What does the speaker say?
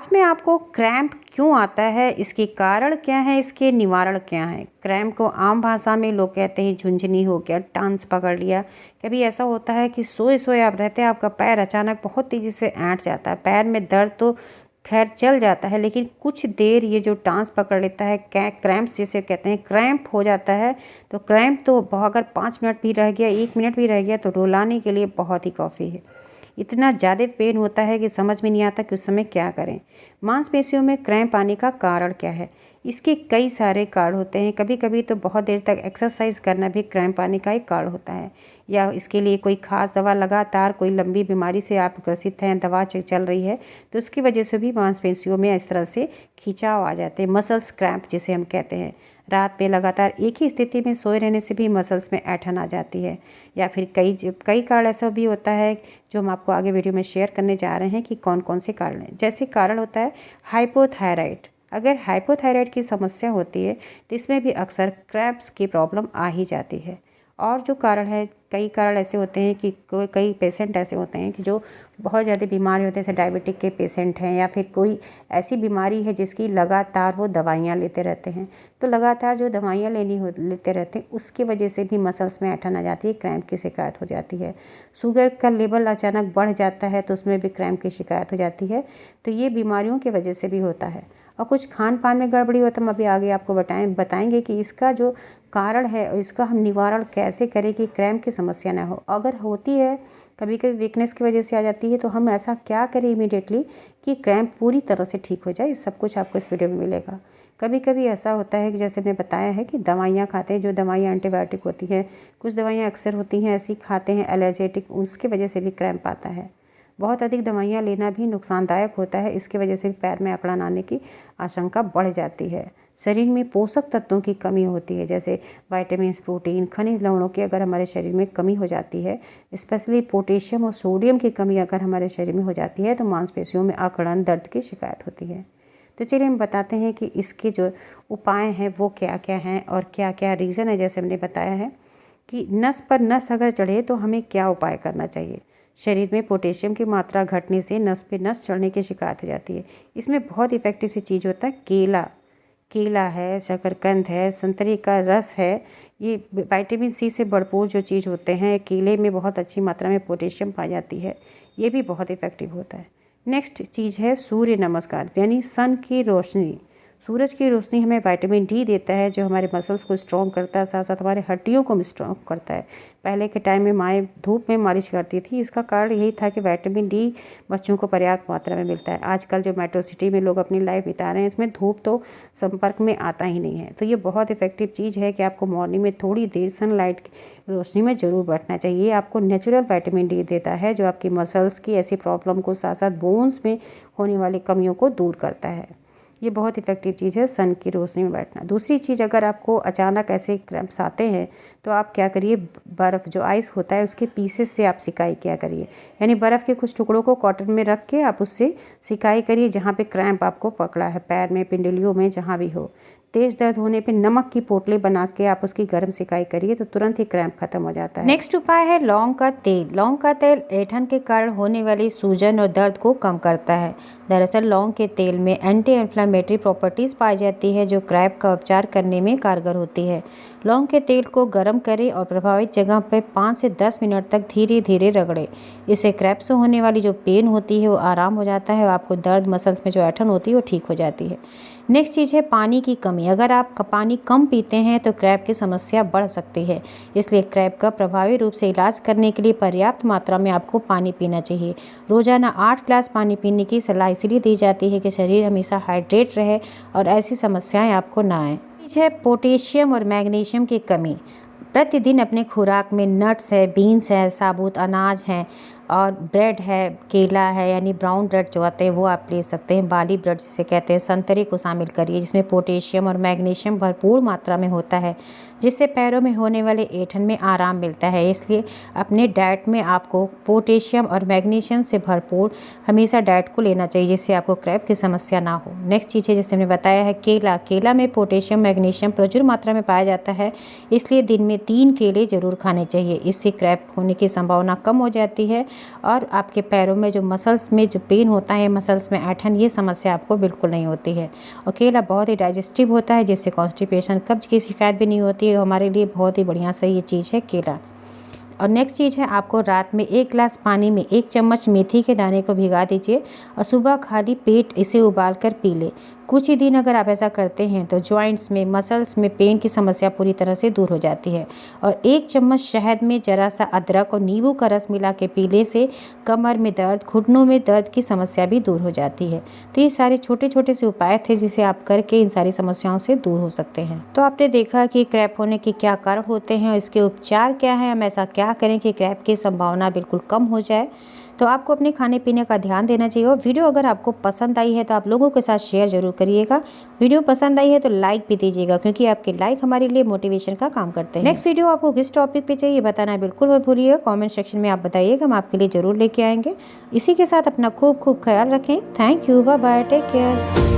आज मैं आपको क्रैम्प क्यों आता है, इसके कारण क्या है, इसके निवारण क्या है। क्रैम्प को आम भाषा में लोग कहते हैं झुंझुनी हो गया, टांस पकड़ लिया। कभी ऐसा होता है कि सोए सोए आप रहते हैं, आपका पैर अचानक बहुत तेज़ी से ऐंठ जाता है। पैर में दर्द तो खैर चल जाता है, लेकिन कुछ देर ये जो टांस पकड़ लेता है, क्रैम्प्स जिसे कहते हैं, क्रैम्प हो जाता है। तो क्रैम्प तो अगर 5 मिनट भी रह गया, 1 मिनट भी रह गया तो रुलाने के लिए बहुत ही काफ़ी है। इतना ज़्यादा पेन होता है कि समझ में नहीं आता कि उस समय क्या करें। मांसपेशियों में क्रैम्प आने का कारण क्या है? इसके कई सारे कारण होते हैं। कभी कभी तो बहुत देर तक एक्सरसाइज करना भी क्रैम्प आने का एक कारण होता है, या इसके लिए कोई खास दवा, लगातार कोई लंबी बीमारी से आप ग्रसित हैं, दवा चल रही है, तो उसकी वजह से भी मांसपेशियों में इस तरह से खिंचाव आ जाते हैं। मसल्स क्रैम्प जिसे हम कहते हैं। रात में लगातार एक ही स्थिति में सोए रहने से भी मसल्स में ऐंठन आ जाती है। या फिर कई कारण ऐसा भी होता है जो हम आपको आगे वीडियो में शेयर करने जा रहे हैं कि कौन कौन से कारण हैं। जैसे कारण होता है हाइपोथायराइड। अगर हाइपोथायराइड की समस्या होती है तो इसमें भी अक्सर क्रैम्प्स की प्रॉब्लम आ ही जाती है। और जो कारण है, कई कारण ऐसे होते हैं कि कई पेशेंट ऐसे होते हैं कि जो बहुत ज़्यादा बीमार होते हैं, जैसे डायबिटिक के पेशेंट हैं, या फिर कोई ऐसी बीमारी है जिसकी लगातार वो दवाइयाँ लेते रहते हैं। तो लगातार जो दवाइयाँ लेते रहते हैं उसकी वजह से भी मसल्स में ऐंठन आ जाती है, क्रैम्प की शिकायत हो जाती है। शुगर का लेवल अचानक बढ़ जाता है तो उसमें भी क्रैम्प की शिकायत हो जाती है। तो ये बीमारियों की वजह से भी होता है। और कुछ खान पान में गड़बड़ी होता है, हम अभी आगे आपको बताएंगे कि इसका जो कारण है और इसका हम निवारण कैसे करें कि क्रैम्प की समस्या ना हो। अगर होती है, कभी कभी वीकनेस की वजह से आ जाती है, तो हम ऐसा क्या करें इमीडिएटली कि क्रैम्प पूरी तरह से ठीक हो जाए। इस सब कुछ आपको इस वीडियो में मिलेगा। कभी कभी ऐसा होता है कि जैसे मैंने बताया है कि दवाइयाँ खाते हैं, जो दवाइयाँ एंटीबायोटिक होती हैं, कुछ दवाइयाँ अक्सर होती हैं ऐसी खाते हैं एलर्जेटिक, उसकी वजह से भी क्रैम्प आता है। बहुत अधिक दवाइयाँ लेना भी नुकसानदायक होता है, इसकी वजह से भी पैर में अकड़न आने की आशंका बढ़ जाती है। शरीर में पोषक तत्वों की कमी होती है, जैसे विटामिन्स, प्रोटीन, खनिज लवणों की अगर हमारे शरीर में कमी हो जाती है, स्पेशली पोटेशियम और सोडियम की कमी अगर हमारे शरीर में हो जाती है, तो मांसपेशियों में अकड़न, दर्द की शिकायत होती है। तो चलिए हम बताते हैं कि इसके जो उपाय हैं वो क्या क्या हैं और क्या क्या रीज़न है। जैसे हमने बताया है कि नस पर नस अगर चढ़े तो हमें क्या उपाय करना चाहिए। शरीर में पोटेशियम की मात्रा घटने से नस पे नस चढ़ने की शिकायत हो जाती है। इसमें बहुत इफेक्टिव सी चीज़ होता है केला है, शकरकंद है, संतरे का रस है। ये विटामिन सी से भरपूर जो चीज़ होते हैं, केले में बहुत अच्छी मात्रा में पोटेशियम पाई जाती है, ये भी बहुत इफेक्टिव होता है। नेक्स्ट चीज़ है सूर्य नमस्कार, यानी सन की रोशनी। सूरज की रोशनी हमें विटामिन डी देता है, जो हमारे मसल्स को स्ट्रॉन्ग करता है, साथ साथ हमारे हड्डियों को भी स्ट्रॉन्ग करता है। पहले के टाइम में माएँ धूप में मालिश करती थी, इसका कारण यही था कि विटामिन डी बच्चों को पर्याप्त मात्रा में मिलता है। आजकल जो मेट्रो सिटी में लोग अपनी लाइफ बिता रहे हैं, इसमें धूप तो संपर्क में आता ही नहीं है। तो ये बहुत इफेक्टिव चीज़ है कि आपको मॉर्निंग में थोड़ी देर सनलाइट की रोशनी में ज़रूर बैठना चाहिए। आपको नेचुरल विटामिन डी देता है, जो आपकी मसल्स की ऐसी प्रॉब्लम को, साथ साथ बोन्स में होने वाली कमियों को दूर करता है। ये बहुत इफेक्टिव चीज़ है, सन की रोशनी में बैठना। दूसरी चीज़, अगर आपको अचानक ऐसे क्रैम्प्स आते हैं तो आप क्या करिए, बर्फ़ जो आइस होता है उसके पीसेस से आप सिकाई किया करिए। यानी बर्फ़ के कुछ टुकड़ों को कॉटन में रख के आप उससे सिकाई करिए जहाँ पे क्रैम्प आपको पकड़ा है, पैर में, पिंडलियों में, जहाँ भी हो। तेज़ दर्द होने पे नमक की पोटली बना के आप उसकी गर्म सिकाई करिए तो तुरंत ही क्रैम्प खत्म हो जाता है। नेक्स्ट उपाय है लौंग का तेल। लौंग का तेल ऐंठन के कारण होने वाली सूजन और दर्द को कम करता है। दरअसल लौंग के तेल में एंटी इन्फ्लेमेटरी प्रॉपर्टीज़ पाई जाती है, जो क्रैम्प का उपचार करने में कारगर होती है। लौंग के तेल को गर्म करें और प्रभावित जगह पर 5 से 10 मिनट तक धीरे धीरे रगड़ें। इससे क्रैम्प से होने वाली जो पेन होती है वो आराम हो जाता है और आपको दर्द, मसल्स में जो ऐंठन होती है वो ठीक हो जाती है। नेक्स्ट चीज़ है पानी की कमी। अगर आप पानी कम पीते हैं तो क्रैम्प की समस्या बढ़ सकती है, इसलिए क्रैम्प का प्रभावी रूप से इलाज करने के लिए पर्याप्त मात्रा में आपको पानी पीना चाहिए। रोजाना 8 ग्लास पानी पीने की सलाह इसलिए दी जाती है कि शरीर हमेशा हाइड्रेट रहे और ऐसी समस्याएं आपको ना आए। चीज़ है पोटेशियम और मैग्नीशियम की कमी। प्रतिदिन अपने खुराक में नट्स है, बीन्स है, साबुत अनाज हैं और ब्रेड है, केला है, यानी ब्राउन ब्रेड जो आते हैं वो आप ले सकते हैं। बाली ब्रेड जिसे कहते हैं, संतरे को शामिल करिए, जिसमें पोटेशियम और मैग्नीशियम भरपूर मात्रा में होता है, जिससे पैरों में होने वाले ऐंठन में आराम मिलता है। इसलिए अपने डाइट में आपको पोटेशियम और मैग्नीशियम से भरपूर हमेशा डाइट को लेना चाहिए, जिससे आपको क्रैम्प की समस्या ना हो। नेक्स्ट चीज़ है, जैसे हमने बताया है, केला में पोटेशियम, मैग्नीशियम प्रचुर मात्रा में पाया जाता है, इसलिए दिन में 3 केले जरूर खाने चाहिए। इससे क्रैम्प होने की संभावना कम हो जाती है और आपके पैरों में जो मसल्स में जो पेन होता है, मसल्स में ऐंठन, ये समस्या आपको बिल्कुल नहीं होती है। और केला बहुत ही डाइजेस्टिव होता है, जिससे कॉन्स्टिपेशन, कब्ज की शिकायत भी नहीं होती है। हमारे लिए बहुत ही बढ़िया से ये चीज़ है केला। और नेक्स्ट चीज़ है, आपको रात में 1 गिलास पानी में 1 चम्मच मेथी के दाने को भिगा दीजिए और सुबह खाली पेट इसे उबाल कर पी लें। कुछ ही दिन अगर आप ऐसा करते हैं तो जॉइंट्स में, मसल्स में पेन की समस्या पूरी तरह से दूर हो जाती है। और 1 चम्मच शहद में ज़रा सा अदरक और नींबू का रस मिला के पीने से कमर में दर्द, घुटनों में दर्द की समस्या भी दूर हो जाती है। तो ये सारे छोटे छोटे से उपाय थे जिसे आप करके इन सारी समस्याओं से दूर हो सकते हैं। तो आपने देखा कि क्रैप होने के क्या कारण होते हैं और इसके उपचार क्या हैं, हम ऐसा क्या करें कि क्रैप की संभावना बिल्कुल कम हो जाए। तो आपको अपने खाने पीने का ध्यान देना चाहिए। और वीडियो अगर आपको पसंद आई है तो आप लोगों के साथ शेयर ज़रूर करिएगा। वीडियो पसंद आई है तो लाइक भी दीजिएगा, क्योंकि आपके लाइक हमारे लिए मोटिवेशन का काम करते हैं। नेक्स्ट वीडियो आपको किस टॉपिक पे चाहिए बताना बिल्कुल मत भूलिएगा। कमेंट सेक्शन में आप बताइएगा, हम आपके लिए ज़रूर लेके आएंगे। इसी के साथ अपना खूब खूब ख्याल रखें। Thank you, bye bye, take care.